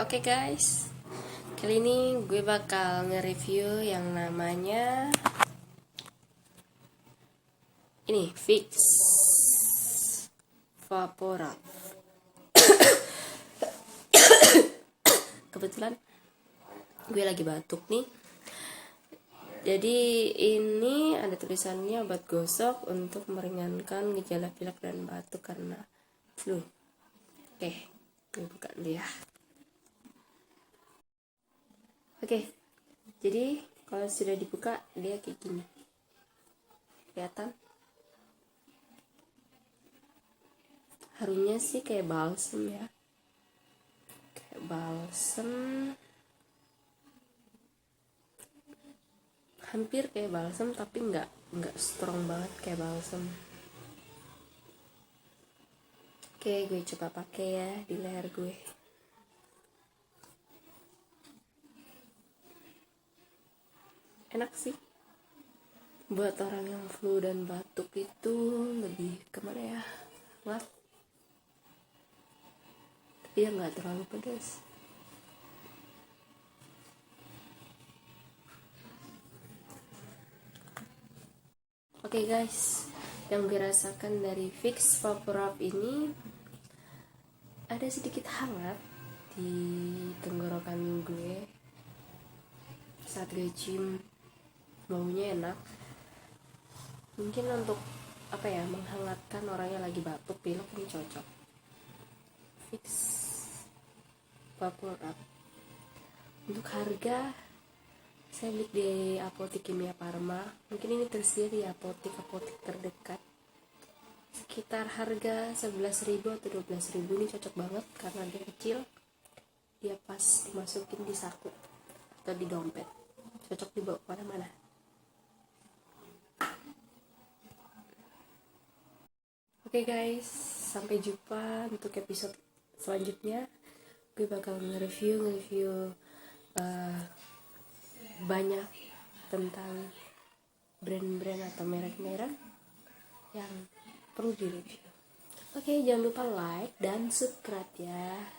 Oke guys, kali ini gue bakal nge-review yang namanya ini Vicks Vaporub. Kebetulan gue lagi batuk nih. Jadi ini ada tulisannya obat gosok untuk meringankan gejala pilek dan batuk karena flu. Oke, gue buka dulu ya. Oke, jadi kalau sudah dibuka dia kayak gini. Kelihatan? Harumnya sih kayak balsem ya. Kayak balsem. Hampir kayak balsem tapi nggak strong banget kayak balsem. Oke, gue coba pakai ya di leher gue. Enak sih. Buat orang yang flu dan batuk itu lebih kemana ya? Hangat. Tapi ya nggak terlalu pedas. Oke guys, yang gue rasakan dari Vicks Vaporub ini ada sedikit hangat di tenggorokan gue saat gue cium. Baunya enak. Mungkin untuk menghangatkan orang yang lagi batuk pilek ini cocok. Vicks Vaporub. Untuk harga saya beli di apotek Kimia Farma. Mungkin ini tersedia di apotek terdekat. Sekitar harga 11.000 atau 12.000. Ini cocok banget karena dia kecil. Dia pas dimasukin di saku atau di dompet. Cocok dibawa kemana-mana. Oke guys, sampai jumpa untuk episode selanjutnya. Gue bakal nge-review banyak tentang brand-brand atau merek-merek yang perlu direview. Oke, jangan lupa like dan subscribe ya.